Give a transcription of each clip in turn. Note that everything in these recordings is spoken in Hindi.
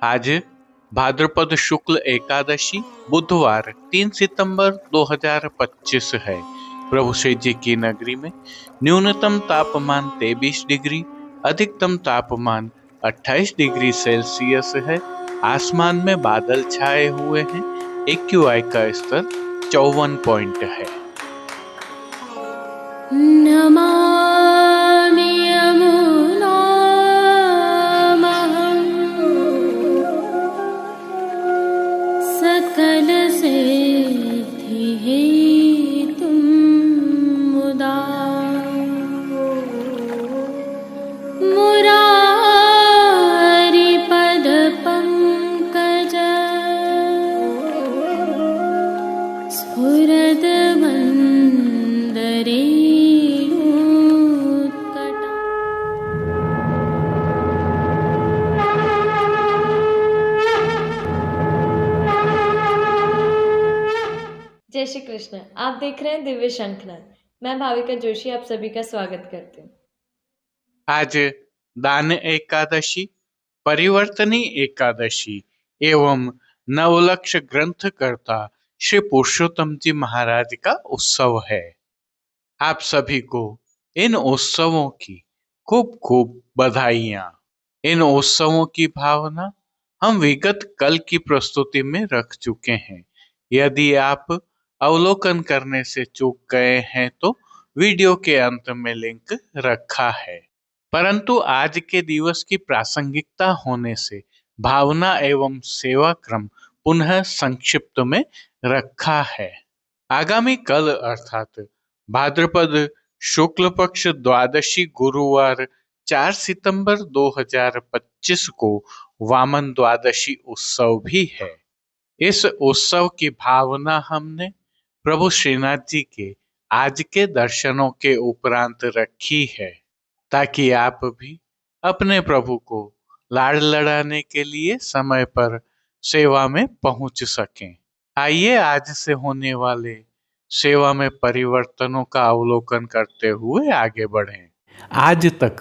आज भाद्रपद शुक्ल एकादशी बुधवार 3 सितंबर 2025 है। प्रभु श्री जी की नगरी में न्यूनतम तापमान 23 डिग्री, अधिकतम तापमान 28 डिग्री सेल्सियस है। आसमान में बादल छाए हुए हैं। एक्यूआई का स्तर 54 पॉइंट है। नमामि यमुनामहं सकलसिद्धिहेतुं मुदा मुरारिपदपङ्कज स्फुरद्वन्दरे जय श्री कृष्ण। आप देख रहे हैं दिव्य शंखनाद। मैं भाविका जोशी आप सभी का स्वागत करती हूँ। आज दान एकादशी, परिवर्तनी एकादशी एवं नवलक्ष ग्रंथकर्ता श्री पुरुषोत्तम जी महाराज का उत्सव है। आप सभी को इन उत्सवों की खूब खूब बधाइयाँ। इन उत्सवों की भावना हम विगत कल की प्रस्तुति में रख चुके हैं। यदि आप अवलोकन करने से चूक गए हैं तो वीडियो के अंत में लिंक रखा है। परंतु आज के दिवस की प्रासंगिकता होने से भावना एवं सेवा क्रम पुनः संक्षिप्त में रखा है। आगामी कल अर्थात भाद्रपद शुक्ल पक्ष द्वादशी गुरुवार 4 सितंबर 2025 को वामन द्वादशी उत्सव भी है। इस उत्सव की भावना हमने प्रभु श्रीनाथ जी के आज के दर्शनों के उपरांत रखी है, ताकि आप भी अपने प्रभु को लाड़ लड़ाने के लिए समय पर सेवा में पहुंच सकें। आइए आज से होने वाले सेवा में परिवर्तनों का अवलोकन करते हुए आगे बढ़ें। आज तक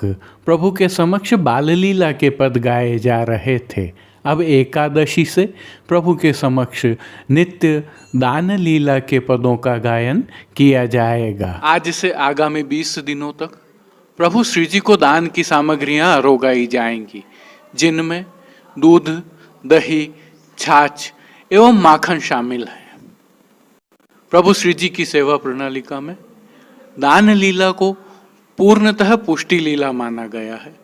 प्रभु के समक्ष बाल लीला के पद गाए जा रहे थे। अब एकादशी से प्रभु के समक्ष नित्य दान लीला के पदों का गायन किया जाएगा। आज से आगामी 20 दिनों तक प्रभु श्री जी को दान की सामग्रियां अरोगाई जाएंगी, जिनमें दूध, दही, छाछ एवं माखन शामिल है। प्रभु श्री जी की सेवा प्रणालिका में दान लीला को पूर्णतः पुष्टि लीला माना गया है।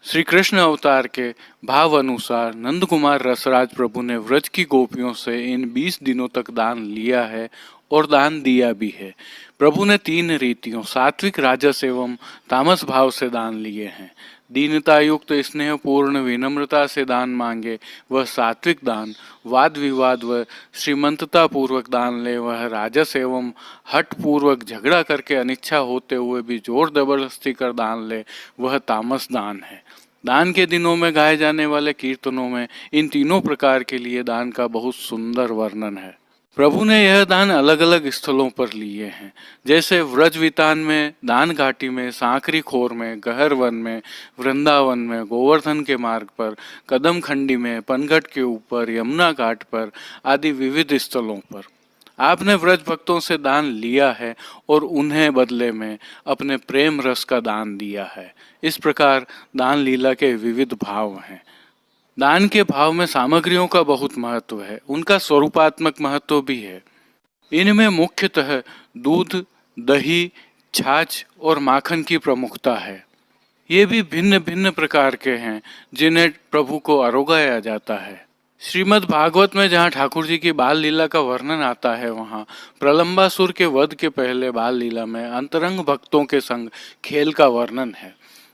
श्री कृष्ण अवतार के भाव अनुसार नंद कुमार रसराज प्रभु ने व्रज की गोपियों से इन 20 दिनों तक दान लिया है और दान दिया भी है। प्रभु ने 3 रीतियों सात्विक, राजस एवं तामस भाव से दान लिए हैं। दीनता युक्त स्नेह पूर्ण विनम्रता से दान मांगे वह सात्विक दान, वाद विवाद व श्रीमंतता पूर्वक दान ले वह राजस एवं हट पूर्वक झगड़ा करके अनिच्छा होते हुए भी जोर जबरदस्ती कर दान ले वह तामस दान है। दान के दिनों में गाए जाने वाले कीर्तनों में इन तीनों प्रकार के लिए दान का बहुत सुंदर वर्णन है। प्रभु ने यह दान अलग अलग स्थलों पर लिए हैं, जैसे व्रज वितान में, दान घाटी में, सांकरी खोर में, गहर वन में, वृंदावन में, गोवर्धन के मार्ग पर, कदम खंडी में, पनघट के ऊपर, यमुना घाट पर आदि विविध स्थलों पर। आपने व्रज भक्तों से दान लिया है और उन्हें बदले में अपने प्रेम रस का दान दिया है। इस प्रकार दान लीला के विविध भाव हैं। दान के भाव में सामग्रियों का बहुत महत्व है, उनका स्वरूपात्मक महत्व भी है। इनमें मुख्यतः दूध, दही, छाछ और माखन की प्रमुखता है। ये भी भिन्न भिन्न प्रकार के हैं जिन्हें प्रभु को अरोगाया जाता है। श्रीमद् भागवत में जहाँ ठाकुर जी की बाल लीला का वर्णन आता है, वहाँ प्रलंबासुर के वध के पहले बाल लीला में अंतरंग भक्तों के संग खेल का वर्णन है,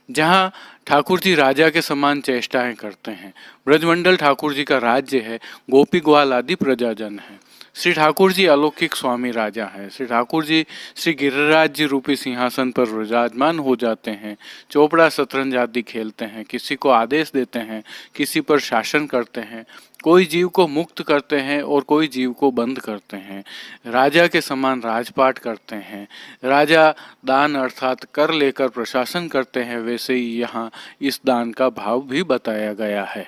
जहाँ ठाकुर जी राजा के समान चेष्टाएं करते हैं। ब्रजमंडल ठाकुर जी का राज्य है, गोपी ग्वाल आदि प्रजाजन है। श्री ठाकुर जी अलौकिक स्वामी राजा हैं। श्री ठाकुर जी श्री गिरिराज जी रूपी सिंहासन पर विराजमान हो जाते हैं। चोपड़ा शतरंज आदि खेलते हैं, किसी को आदेश देते हैं, किसी पर शासन करते हैं, कोई जीव को मुक्त करते हैं और कोई जीव को बंद करते हैं। राजा के समान राजपाट करते हैं। राजा दान अर्थात कर लेकर प्रशासन करते हैं, वैसे ही यहाँ इस दान का भाव भी बताया गया है।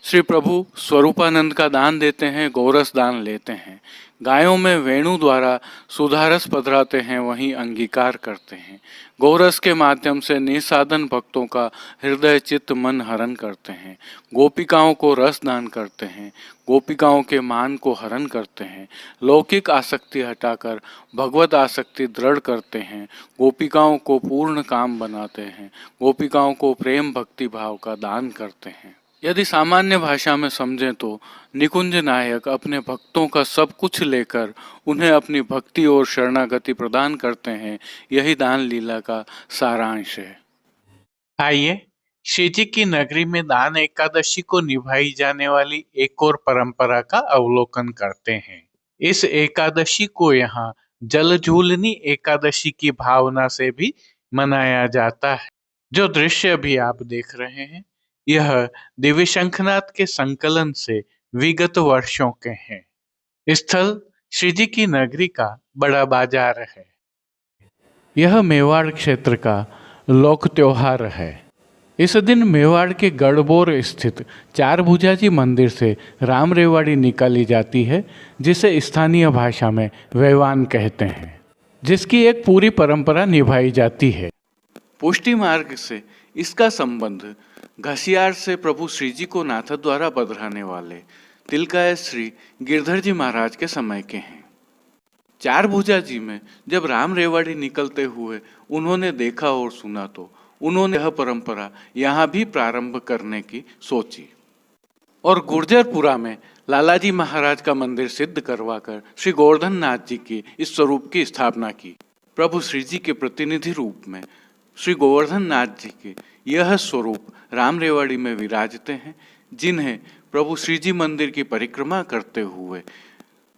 श्री प्रभु स्वरूपानंद का दान देते हैं, गोरस दान लेते हैं, गायों में वेणु द्वारा सुधारस पधराते हैं, वहीं अंगीकार करते हैं। गोरस के माध्यम से निसाधन भक्तों का हृदय चित्त मन हरण करते हैं। गोपिकाओं को रस दान करते हैं, गोपिकाओं के मान को हरण करते हैं। लौकिक आसक्ति हटाकर भगवत आसक्ति दृढ़ करते हैं। गोपिकाओं को पूर्ण काम बनाते हैं, गोपिकाओं को प्रेम भक्ति भाव का दान करते हैं। यदि सामान्य भाषा में समझें तो निकुंज नायक अपने भक्तों का सब कुछ लेकर उन्हें अपनी भक्ति और शरणागति प्रदान करते हैं। यही दान लीला का सारांश है। आइए श्री जी की नगरी में दान एकादशी को निभाई जाने वाली एक और परंपरा का अवलोकन करते हैं। इस एकादशी को यहाँ जलझूलनी एकादशी की भावना से भी मनाया जाता है। जो दृश्य अभी आप देख रहे हैं, यह दिव्य शंखनाद के संकलन से विगत वर्षों के हैं। स्थल श्री जी की नगरी का बड़ा बाजार है। यह मेवाड़ क्षेत्र का लोक त्योहार है। इस दिन मेवाड़ के गढ़बोर स्थित चार भुजाजी मंदिर से राम रेवाड़ी निकाली जाती है, जिसे स्थानीय भाषा में वैवान कहते हैं, जिसकी एक पूरी परंपरा निभाई जाती है। पुष्टि मार्ग से इसका संबंध घसियार से प्रभु श्री जी को नाथ द्वारा पधराने वाले तिलकाय श्री गिरधर जी महाराज के समय के हैं। चार भुजा जी में जब राम रेवाड़ी निकलते हुए उन्होंने देखा और सुना तो उन्होंने यह परंपरा यहाँ भी प्रारंभ करने की सोची और गुर्जरपुरा में लालाजी महाराज का मंदिर सिद्ध करवाकर श्री गोवर्धन नाथ जी की इस स्वरूप की स्थापना की। प्रभु श्री जी के प्रतिनिधि रूप में श्री गोवर्धन नाथ जी के यह स्वरूप राम रेवाड़ी में विराजते हैं, जिन्हें प्रभु श्री जी मंदिर की परिक्रमा करते हुए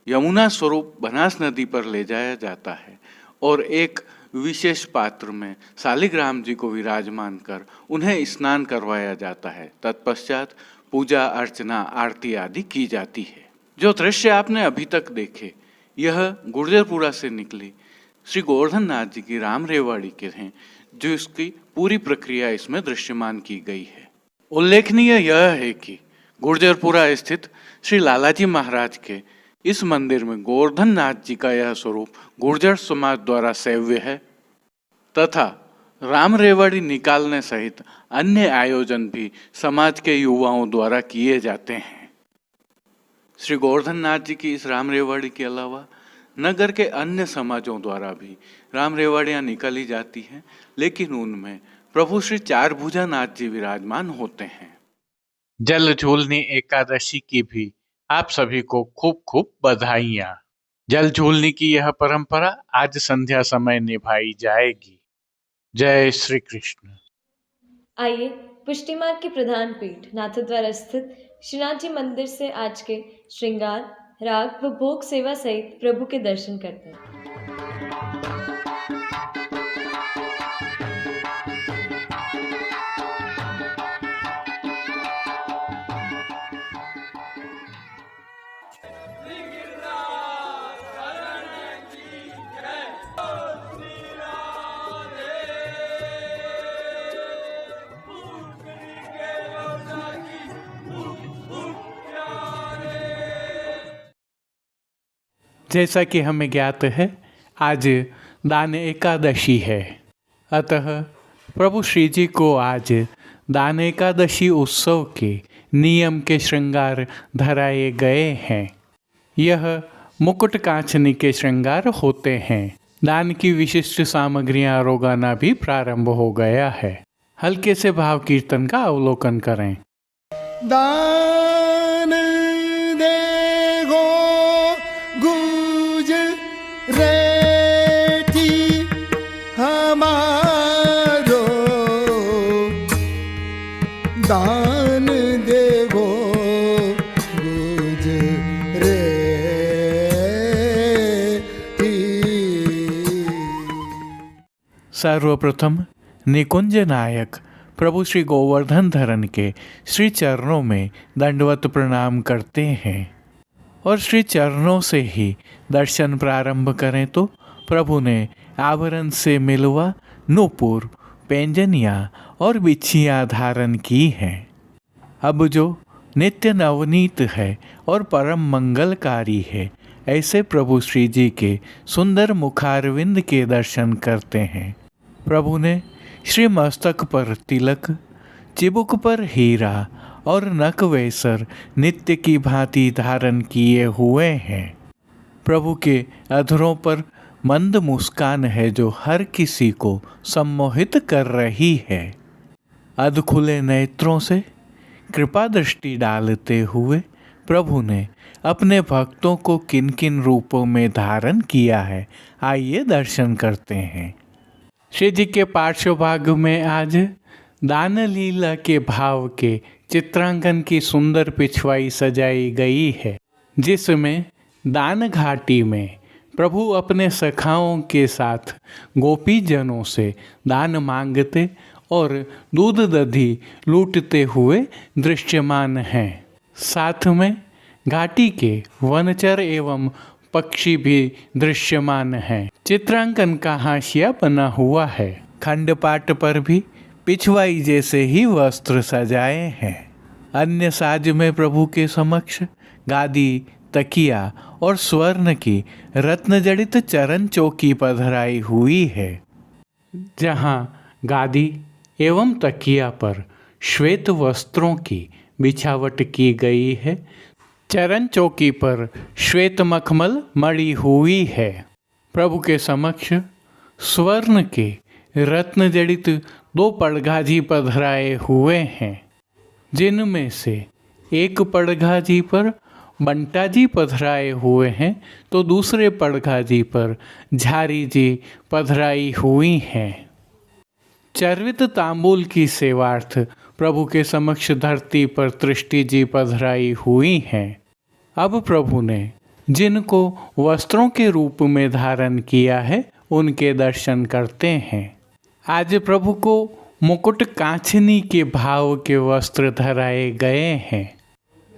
यमुना स्वरूप बनास नदी पर ले जाया जाता है और एक विशेष पात्र में शालिग्राम जी को विराजमान कर उन्हें स्नान करवाया जाता है। तत्पश्चात पूजा अर्चना आरती आदि की जाती है। जो दृश्य आपने अभी तक देखे, यह गुर्जरपुरा से निकली श्री गोवर्धन नाथ जी की राम रेवाड़ी के हैं, जो इसकी पूरी प्रक्रिया इसमें दृश्यमान की गई है। उल्लेखनीय यह है कि गुर्जरपुरा स्थित श्री लालाजी महाराज के इस मंदिर में गोवर्धन नाथ जी का यह स्वरूप गुर्जर समाज द्वारा सेव्य है तथा राम रेवाड़ी निकालने सहित अन्य आयोजन भी समाज के युवाओं द्वारा किए जाते हैं। श्री गोवर्धन नाथ जी की इस राम रेवाड़ी के अलावा नगर के अन्य समाजों द्वारा भी राम रेवाड़ियाँ निकाली जाती हैं, लेकिन उनमें प्रभु श्री चार भुजा नाथ जी विराजमान होते हैं। जल झूलनी एकादशी की भी आप सभी को खूब खूब बधाइयाँ। जल झूलनी की यह परंपरा आज संध्या समय निभाई जाएगी। जय श्री कृष्ण। आइए पुष्टि मार्ग की प्रधान पीठ नाथद्वारा स्थित श्रीनाथ जी मंदिर से आज के श्रृंगार, राग व भोग सेवा सहित प्रभु के दर्शन करते हैं। जैसा कि हमें ज्ञात है, आज दान एकादशी है, अतः प्रभु श्री जी को आज दान एकादशी उत्सव के नियम के श्रृंगार धराए गए हैं। यह मुकुट कांचनी के श्रृंगार होते हैं। दान की विशिष्ट सामग्रियां रोगाना भी प्रारंभ हो गया है। हल्के से भाव कीर्तन का अवलोकन करें। दान देगो गुज रेठी हमारो, दान देगो गुज रेठी। सर्वप्रथम निकुंज नायक प्रभु श्री गोवर्धन धरन के श्री चरणों में दंडवत प्रणाम करते हैं और श्री चरणों से ही दर्शन प्रारंभ करें तो प्रभु ने आभरण से मिलवा नूपुर, पैंजनियाँ और बिछियाँ धारण की हैं। अब जो नित्य नवनीत है और परम मंगलकारी है। ऐसे प्रभु श्री जी के सुंदर मुखारविंद के दर्शन करते हैं। प्रभु ने श्री मस्तक पर तिलक, चिबुक पर हीरा और नक वेसर नित्य की भांति धारण किए हुए हैं। प्रभु के अधरों पर मंद मुस्कान है जो हर किसी को सम्मोहित कर रही है। अध खुले नेत्रों से कृपा दृष्टि डालते हुए प्रभु ने अपने भक्तों को किन किन रूपों में धारण किया है, आइए दर्शन करते हैं। श्री जी के पार्श्व भाग में आज दान लीला के भाव के चित्रांकन की सुंदर पिछवाई सजाई गई है, जिसमें दान घाटी में प्रभु अपने सखाओं के साथ गोपी जनों से दान मांगते और दूध दधी लूटते हुए दृश्यमान हैं। साथ में घाटी के वनचर एवं पक्षी भी दृश्यमान हैं। चित्रांकन का हाशिया बना हुआ है। खंडपाट पर भी पिछवाई जैसे ही वस्त्र सजाए हैं। अन्य साज में प्रभु के समक्ष गादी, तकिया और स्वर्ण की रत्न जड़ित चरण चौकी पधराई हुई है, जहाँ गादी एवं तकिया पर श्वेत वस्त्रों की बिछावट की गई है। चरण चौकी पर श्वेत मखमल मड़ी हुई है। प्रभु के समक्ष स्वर्ण के रत्न जड़ित 2 पड़घाजी पधराए हुए हैं, जिनमें से एक पड़घाजी पर बंटा जी पधराए हुए हैं तो दूसरे पड़घाजी पर झारी जी पधराई हुई हैं। चर्वित तांबूल की सेवार्थ प्रभु के समक्ष धरती पर तृष्टि जी पधराई हुई हैं। अब प्रभु ने जिनको वस्त्रों के रूप में धारण किया है, उनके दर्शन करते हैं। आज प्रभु को मुकुट कांचनी के भाव के वस्त्र धराए गए हैं,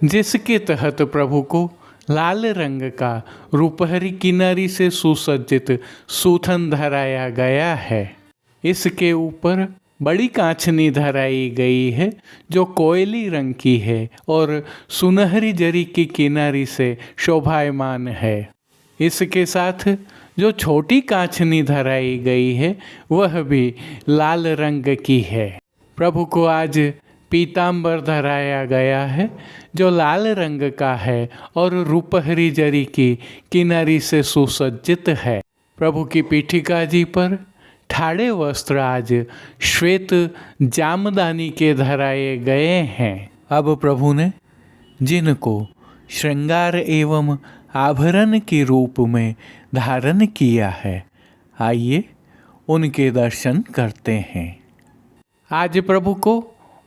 जिसके तहत प्रभु को लाल रंग का रूपहरी किनारी से सुसज्जित सूथन धराया गया है। इसके ऊपर बड़ी कांचनी धराई गई है जो कोयली रंग की है और सुनहरी जरी की किनारी से शोभायमान है। इसके साथ जो छोटी कांचनी धराई गई है वह भी लाल रंग की है। प्रभु को आज पीतांबर धराया गया है जो लाल रंग का है और रूपहरी जरी की किनारी से सुसज्जित है। प्रभु की पीठिका जी पर ठाड़े वस्त्र आज श्वेत जामदानी के धराए गए हैं। अब प्रभु ने जिनको श्रृंगार एवं आभरण के रूप में धारण किया है, आइए उनके दर्शन करते हैं। आज प्रभु को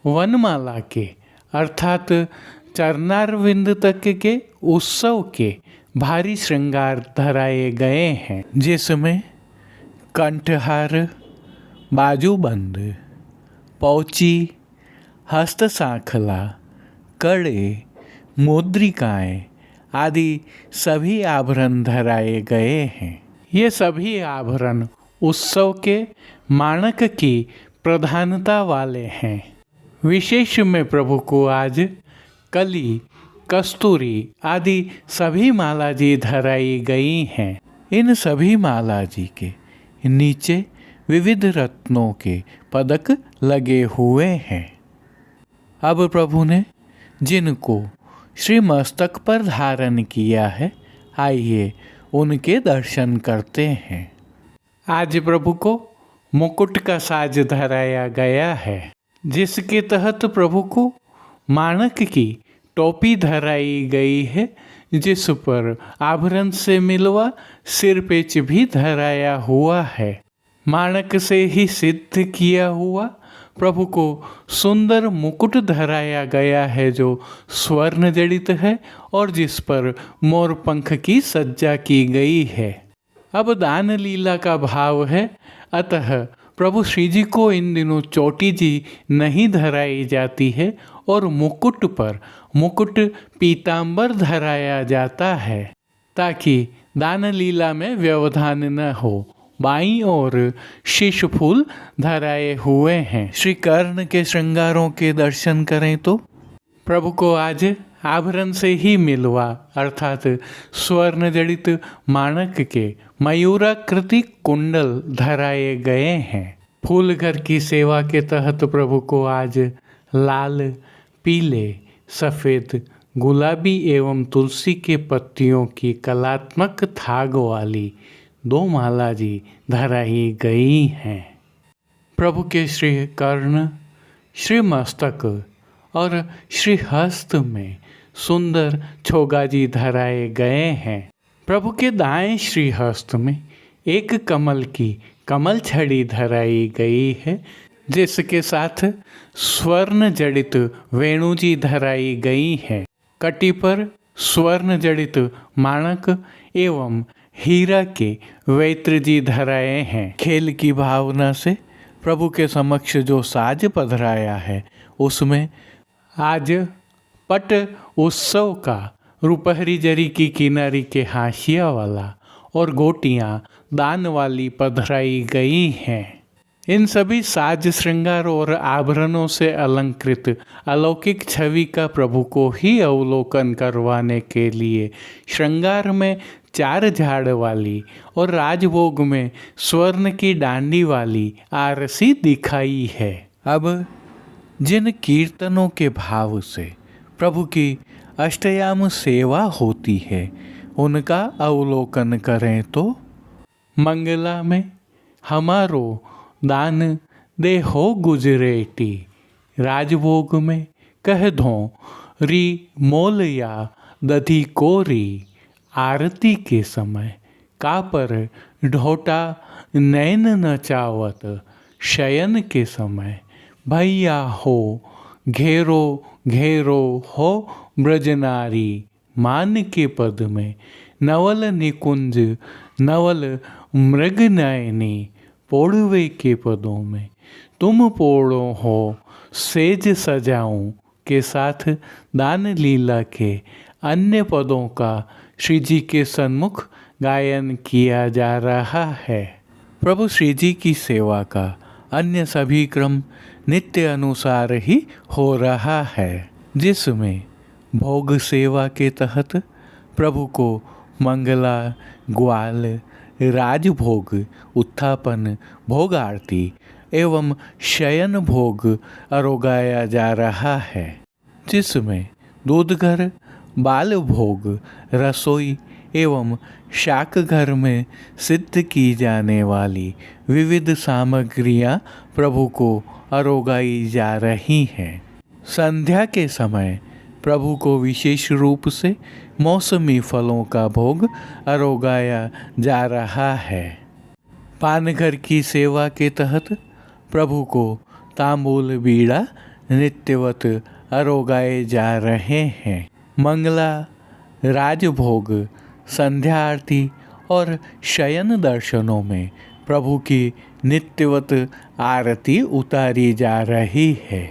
वनमाला के अर्थात चरणारविंद तक के उत्सव के भारी श्रृंगार धराए गए हैं, जिसमें कंठहार, बाजूबंद, पौची, हस्त सांखला, कड़े, मुद्रिकाएं आदि सभी आभरण धराए गए हैं। ये सभी आभरण उत्सव के मानक की प्रधानता वाले हैं। विशेष में प्रभु को आज कली, कस्तूरी आदि सभी मालाजी धराई गई हैं। इन सभी मालाजी के नीचे विविध रत्नों के पदक लगे हुए हैं। अब प्रभु ने जिनको श्री मस्तक पर धारण किया है, आइए उनके दर्शन करते हैं। आज प्रभु को मुकुट का साज धराया गया है, जिसके तहत प्रभु को माणक की टोपी धराई गई है, जिस पर आभरण से मिलवा सिरपेच भी धराया हुआ है। माणक से ही सिद्ध किया हुआ प्रभु को सुंदर मुकुट धराया गया है जो स्वर्ण जड़ित है और जिस पर मोर पंख की सज्जा की गई है। अब दान लीला का भाव है, अतः प्रभु श्री जी को इन दिनों चोटी जी नहीं धराई जाती है और मुकुट पर मुकुट पीतांबर धराया जाता है, ताकि दान लीला में व्यवधान न हो। बाईं ओर शीश फूल धराए हुए हैं। श्री कर्ण के श्रृंगारों के दर्शन करें तो प्रभु को आज आभरण से ही मिलवा अर्थात स्वर्ण जड़ित माणक के मयूराकृति कुंडल धराए गए हैं। फूल घर की सेवा के तहत प्रभु को आज लाल, पीले, सफ़ेद, गुलाबी एवं तुलसी के पत्तियों की कलात्मक थाग वाली 2 माला जी धराई गई हैं। प्रभु के श्री कर्ण, श्री मस्तक और श्री हस्त में सुंदर छोगाजी धराए गए हैं। प्रभु के दाएं श्री हस्त में एक कमल की कमल छड़ी धराई गई है, जिसके साथ स्वर्ण जड़ित वेणुजी धराई गई है। कटी पर स्वर्ण जड़ित माणक एवं हीरा के वैत्र जी धराए हैं। खेल की भावना से प्रभु के समक्ष जो साज पधराया है उसमें आज पट उत्सव का रुपहरी जरी की किनारी के हाशिया वाला और गोटियां दान वाली पधराई गई हैं। इन सभी साज श्रृंगार और आभरणों से अलंकृत अलौकिक छवि का प्रभु को ही अवलोकन करवाने के लिए श्रृंगार में 4 झाड़ वाली और राजभोग में स्वर्ण की डांडी वाली आरसी दिखाई है। अब जिन कीर्तनों के भाव से प्रभु की अष्टयाम सेवा होती है उनका अवलोकन करें तो मंगला में हमारो दान दे हो गुजरेटी, राजभोग में कह दो री मोल या दधी कोरी, आरती के समय कापर ढोटा नैन नचावत, शयन के समय भैया हो घेरो घेरो हो ब्रजनारी, मान के पद में नवल निकुंज नवल मृग नयनी, पोड़वे के पदों में तुम पोड़ो हो सेज सजाऊं के साथ दान लीला के अन्य पदों का श्री जी के सन्मुख गायन किया जा रहा है। प्रभु श्री जी की सेवा का अन्य सभी क्रम नित्य अनुसार ही हो रहा है, जिसमें भोग सेवा के तहत प्रभु को मंगला, ग्वाल, राजभोग, उत्थापन, भोग आरती एवं शयन भोग अरोगाया जा रहा है, जिसमें दूधघर, बाल भोग, रसोई एवं शाक घर में सिद्ध की जाने वाली विविध सामग्रियां प्रभु को अरोगाई जा रही हैं। संध्या के समय प्रभु को विशेष रूप से मौसमी फलों का भोग अरोगाया जा रहा है। पानघर की सेवा के तहत प्रभु को तांबूल बीड़ा नित्यवत अरोगाए जा रहे हैं। मंगला, राजभोग, संध्या आरती और शयन दर्शनों में प्रभु की नित्यवत आरती उतारी जा रही है।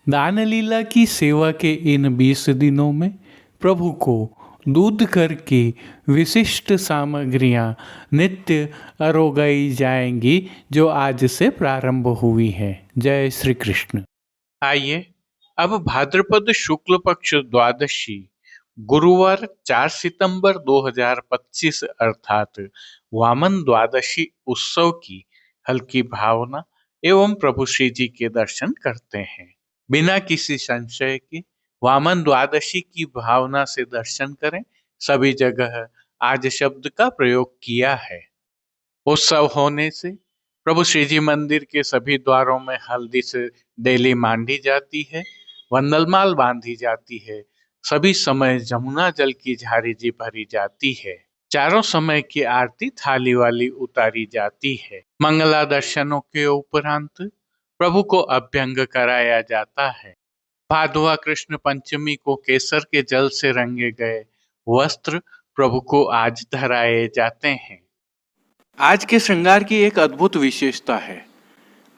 दान लीला की सेवा के इन 20 दिनों में प्रभु को दूध घर की विशिष्ट सामग्रियां नित्य अरोगाई जाएंगी, जो आज से प्रारंभ हुई हैं। जय श्री कृष्ण। आइए अब भाद्रपद शुक्ल पक्ष द्वादशी गुरुवार 4 सितंबर 2025 अर्थात वामन द्वादशी उत्सव की हल्की भावना एवं प्रभु श्री जी के दर्शन करते हैं। बिना किसी संशय के वामन द्वादशी की भावना से दर्शन करें। सभी जगह आज शब्द का प्रयोग किया है। उत्सव होने से प्रभु श्री जी मंदिर के सभी द्वारों में हल्दी से डेली मांडी जाती है, वंदलमाल बांधी जाती है। सभी समय जमुना जल की झारी जी भरी जाती है। चारों समय की आरती थाली वाली उतारी जाती है। मंगला दर्शनों के उपरांत प्रभु को अभ्यंग कराया जाता है। भादवा कृष्ण पंचमी को केसर के जल से रंगे गए वस्त्र प्रभु को आज धराए जाते हैं। आज के श्रृंगार की एक अद्भुत विशेषता है।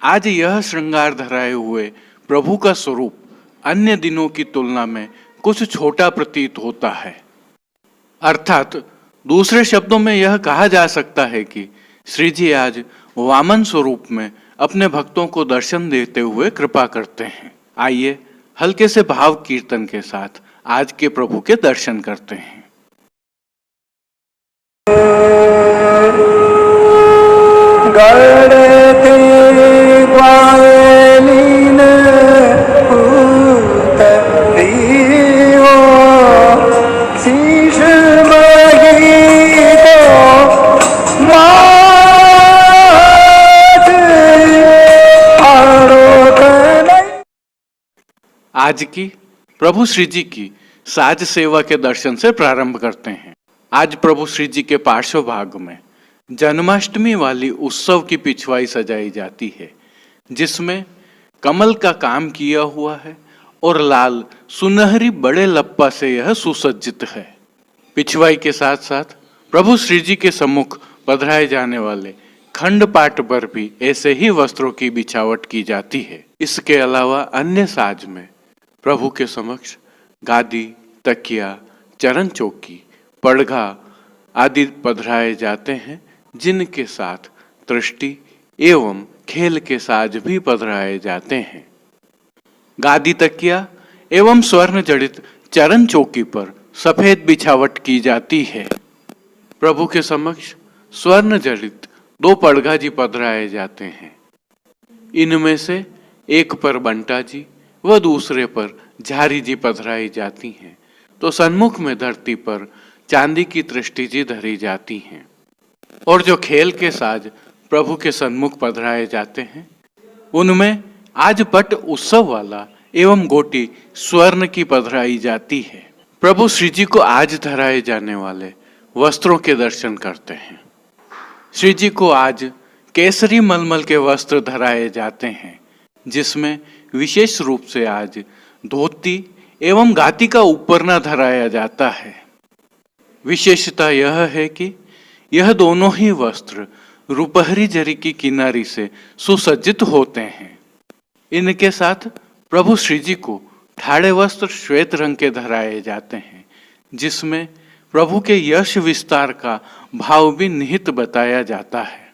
आज यह श्रृंगार धराए हुए प्रभु का स्वरूप अन्य दिनों की तुलना में कुछ छोटा प्रतीत होता है। अर्थात दूसरे शब्दों में यह कहा जा सकता है कि श्री जी आज वामन स्वरूप में अपने भक्तों को दर्शन देते हुए कृपा करते हैं। आइए हल्के से भाव कीर्तन के साथ आज के प्रभु के दर्शन करते हैं। आज की प्रभु श्री जी की साज सेवा के दर्शन से प्रारंभ करते हैं। आज प्रभु श्री जी के पार्श्व भाग में जन्माष्टमी वाली उत्सव की पिछवाई सजाई जाती है, जिसमें कमल का काम किया हुआ है और लाल सुनहरी बड़े लप्पा से यह सुसज्जित है। पिछवाई के साथ साथ प्रभु श्री जी के सम्मुख पधराए जाने वाले खंड पाट पर भी ऐसे ही वस्त्रों की बिछावट की जाती है। इसके अलावा अन्य साज में प्रभु के समक्ष गादी, तकिया, चरण चौकी, पड़घा आदि पधराए जाते हैं, जिनके साथ दृष्टि एवं खेल के साज भी पधराए जाते हैं। गादी, तकिया एवं स्वर्ण जड़ित चरण चौकी पर सफेद बिछावट की जाती है। प्रभु के समक्ष स्वर्ण जड़ित 2 पड़घा जी पधराए जाते हैं। इनमें से एक पर बंटा जी व दूसरे पर झारी जी पधराई जाती हैं, तो सन्मुख में धरती पर चांदी की दृष्टि जी धरी जाती हैं। और जो खेल के साज प्रभु के सन्मुख पधराए जाते हैं, उनमें आज पट उत्सव वाला एवं गोटी स्वर्ण की पधराई जाती है। प्रभु श्री जी को आज धराए जाने वाले वस्त्रों के दर्शन करते हैं। श्री जी को आज केसरी मलमल के वस्त्र धराए जाते हैं, जिसमें विशेष रूप से आज धोती एवं गाती का ऊपरना धराया जाता है। विशेषता यह है कि यह दोनों ही वस्त्र रुपहरी जरी की किनारी से सुसज्जित होते हैं। इनके साथ प्रभु श्री जी को ठाड़े वस्त्र श्वेत रंग के धराए जाते हैं, जिसमें प्रभु के यश विस्तार का भाव भी निहित बताया जाता है।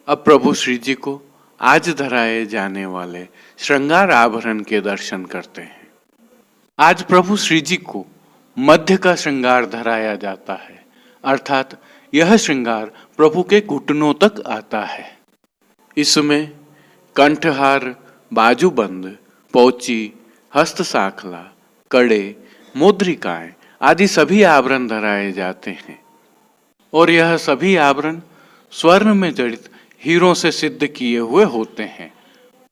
अब प्रभु श्री जी को आज धराए जाने वाले श्रृंगार आभरण के दर्शन करते हैं। आज प्रभु श्री जी को मध्य का श्रृंगार धराया जाता है, अर्थात यह श्रृंगार प्रभु के घुटनों तक आता है। इसमें कंठहार, बाजूबंद, पोची, हस्त साखला, कड़े, मुद्रिकाएं आदि सभी आभरण धराए जाते हैं। और यह सभी आभरण स्वर्ण में जड़ित हीरों से सिद्ध किए हुए होते हैं।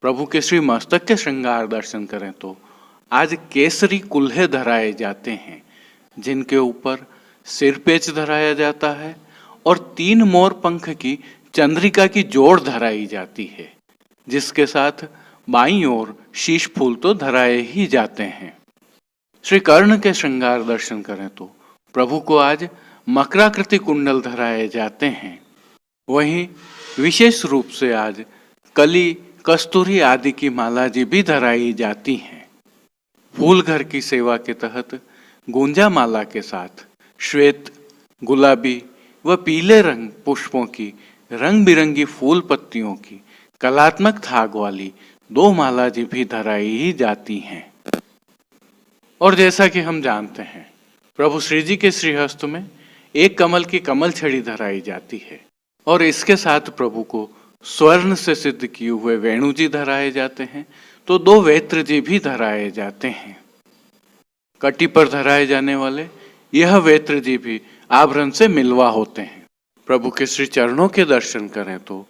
प्रभु के श्री मस्तक के श्रृंगार दर्शन करें तो आज केसरी कुल्हे धराए जाते हैं, जिनके ऊपर सिरपेच धराया जाता है और 3 मोर पंख की चंद्रिका की जोड़ धराई जाती है, जिसके साथ बाईं ओर शीश फूल तो धराए ही जाते हैं। श्री कर्ण के श्रृंगार दर्शन करें तो प्रभु को आज मकराकृति कुंडल धराए जाते हैं। वहीं विशेष रूप से आज कली, कस्तूरी आदि की माला जी भी धराई जाती हैं। फूल घर की सेवा के तहत गुंजा माला के साथ श्वेत, गुलाबी व पीले रंग पुष्पों की रंग बिरंगी फूल पत्तियों की कलात्मक थाग वाली 2 माला जी भी धराई ही जाती हैं। और जैसा कि हम जानते हैं, प्रभु श्री जी के श्रीहस्त में एक कमल की कमल छड़ी धराई जाती है और इसके साथ प्रभु को स्वर्ण से सिद्ध किए हुए वेणु जी धराए जाते हैं, तो 2 वेत्र जी भी धराए जाते हैं। कटी पर धराए जाने वाले यह वेत्र जी भी आभरण से मिलवा होते हैं। प्रभु के श्री चरणों के दर्शन करें तो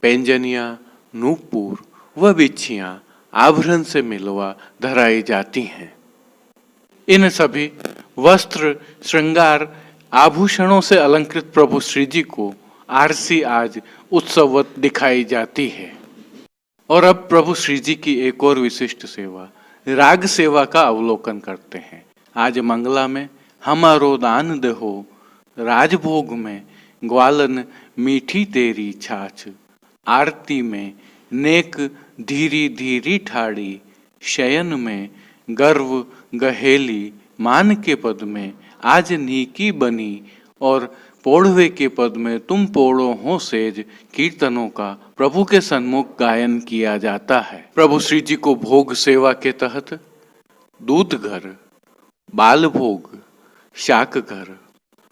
पैंजनिया, नूपुर व बिच्छियां आभरण से मिलवा धराई जाती हैं। इन सभी वस्त्र, श्रृंगार, आभूषणों से अलंकृत प्रभु श्री जी को आरसी आज उत्सववत दिखाई जाती है। और अब प्रभु श्री जी की एक और विशिष्ट सेवा राग सेवा का अवलोकन करते हैं। आज मंगला में हमारो दान देहो, राजभोग में ग्वालन मीठी तेरी छाछ, आरती में नेक धीरी धीरी ठाड़ी, शयन में गर्व गहेली, मान के पद में आज नीकी बनी, और पोढ़वे के पद में तुम पोड़ो हो सेज, कीर्तनों का प्रभु के सन्मुख गायन किया जाता है। प्रभु श्री जी को भोग सेवा के तहत दूध घर, बालभोग, शाक घर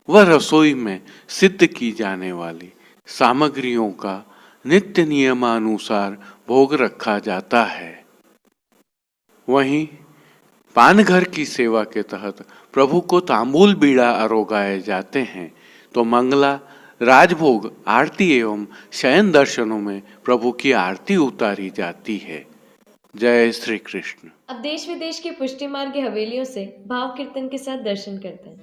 व रसोई में सिद्ध की जाने वाली सामग्रियों का नित्य नियमानुसार भोग रखा जाता है। वहीं पान घर की सेवा के तहत प्रभु को तांबूल बीड़ा आरोगाए जाते हैं, तो मंगला, राजभोग, आरती एवं शयन दर्शनों में प्रभु की आरती उतारी जाती है। जय श्री कृष्ण। अब देश विदेश की पुष्टि मार्ग की हवेलियों से भाव कीर्तन के साथ दर्शन करते हैं।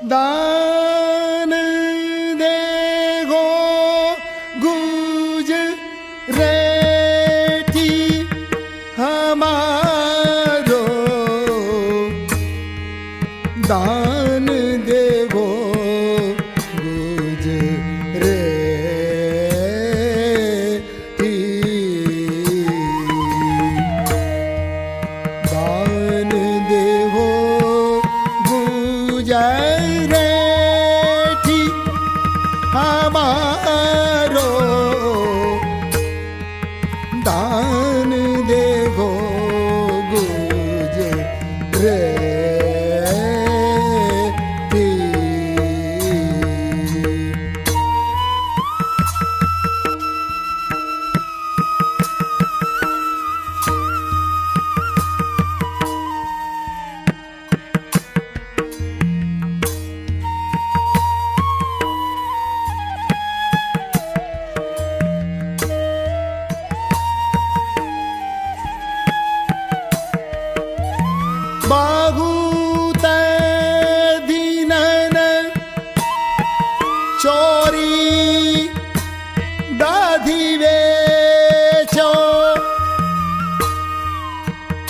दान देगो गुज रेठी हमारो, दान देगो गुज रेठी, दान देगो गुजरेठी हमारो, दान देगो गुजरेठी। बहुत दीनन चोरी दाधिवे चो,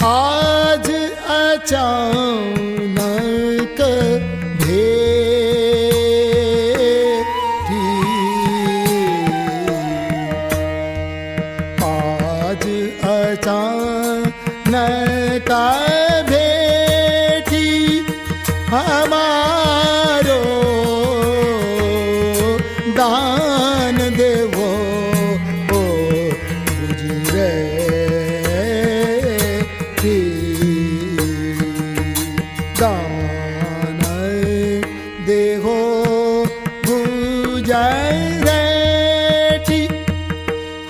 आज अचानक भेटी, आज अचानक भेटी हमारो, दान देवो गुजरेठी, दान देवो गुजरेठी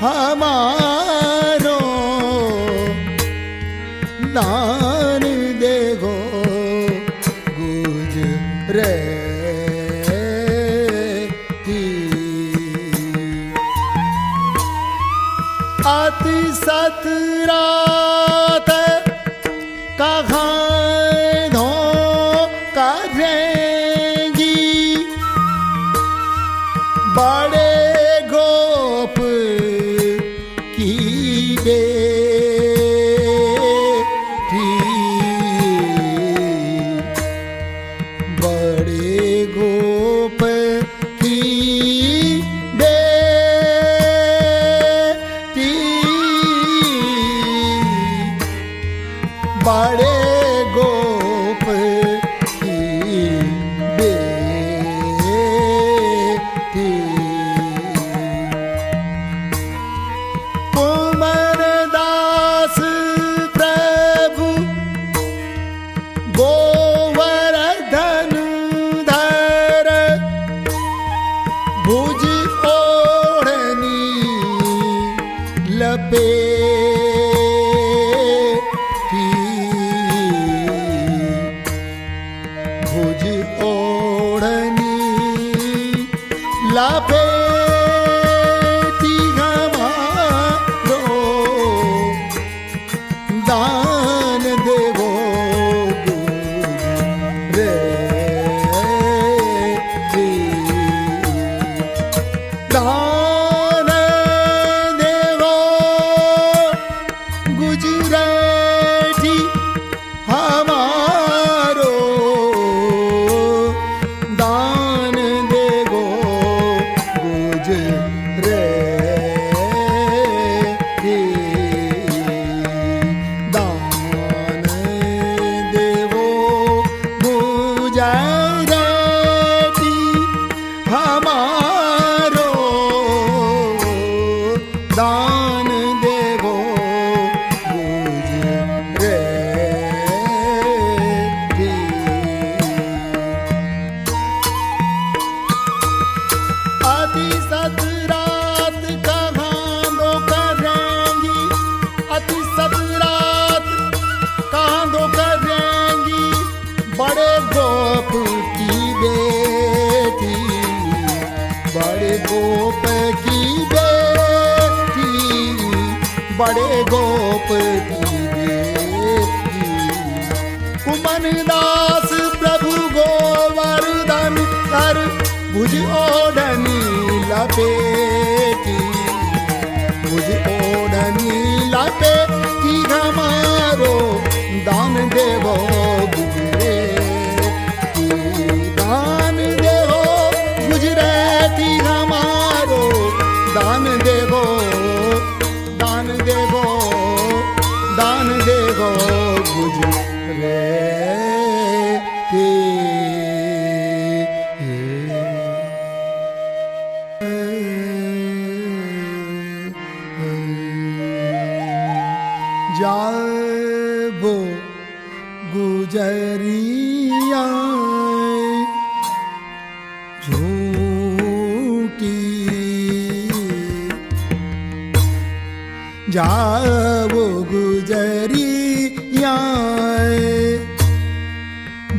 हमारो, दान देगो गुजरेठी। अति सत रात कहाँ धो करेंगी, बड़े गोप की बेटी, बड़े गोप की बेटी, बड़े गोप की बेटी। कुमरदास प्रभु गोवर्धन धर, भुज ओढ़नी लपेटी, भुज ओढ़नी लपेटी हमारो, दान देवो गुजरेठी, दान देवो गुजरेठी हमारो, दान देवो गुजरेठी, दान बड़े गोप कुमन दास प्रभु गोवर्धन कर भुज ओढ़नी लपेटी, भुज ओढ़नी लपेटी हमारो दान देवो गुजरे, दान देवो गुजरेती हमारो दान देवो, दान देवो, दान देवो गुजरे जाबो गुजरिया झूठी, जाबो गुजरिया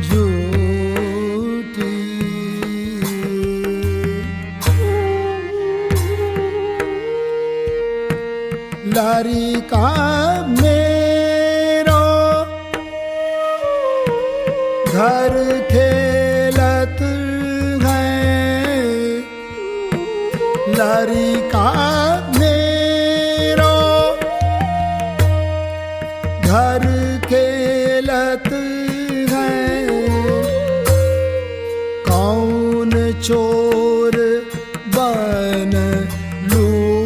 झूठी, लरिका मेरो घर खेलत है, लरिका मेरो घर खेलत है, कौन चोर बन लूटी,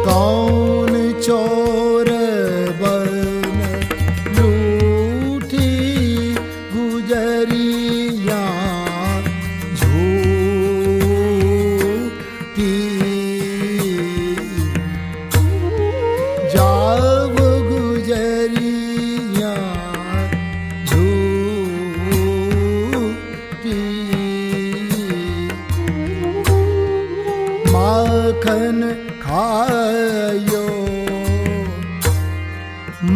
कौन चोर बन लूटी, गुजरिया झूठी, जाब गुजरिया झूठी, माखन खायो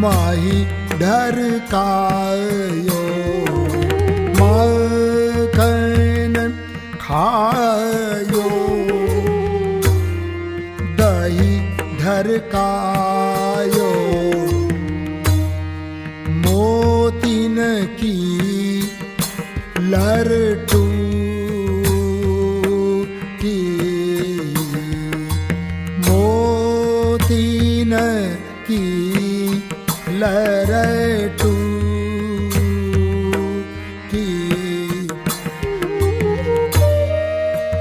माही ढरकायो, माखन खायो दही ढरकायो, मोतिन की लरटू मोतीन की लरटू की,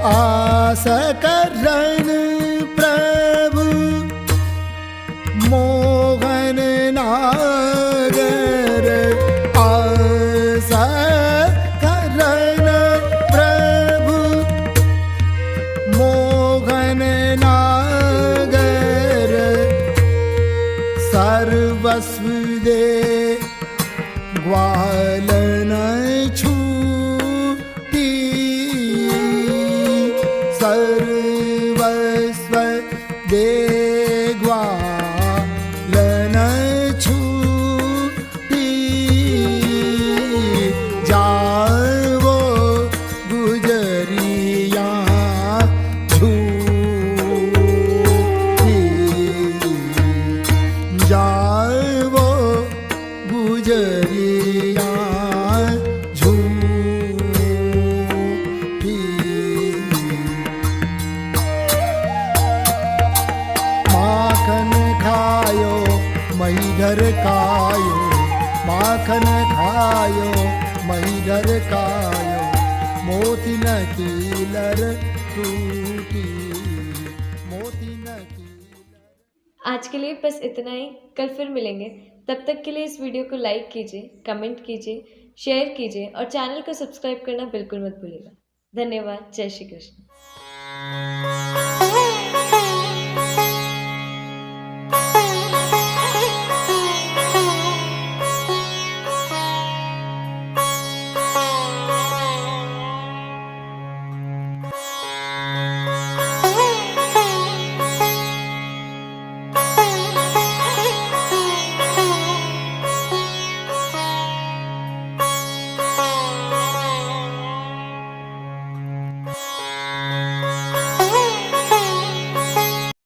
आस करन प्रभु मोहन नागर, आस करन प्रभु मोहन नागर, सर्वस्व दे ग्वालन छूटी, सर्वस्व दे ग्वालन छूटी, जावो गुजरिया झूठी, जावो गुजरिया झूठी, माखन खायो मही ढरकायो, माखन खायो मही ढरकायो, मोती न की लर टूटी, मोती न की। आज के लिए बस इतना ही। कल फिर मिलेंगे। तब तक के लिए इस वीडियो को लाइक कीजिए, कमेंट कीजिए, शेयर कीजिए और चैनल को सब्सक्राइब करना बिल्कुल मत भूलिएगा। धन्यवाद। जय श्री कृष्ण।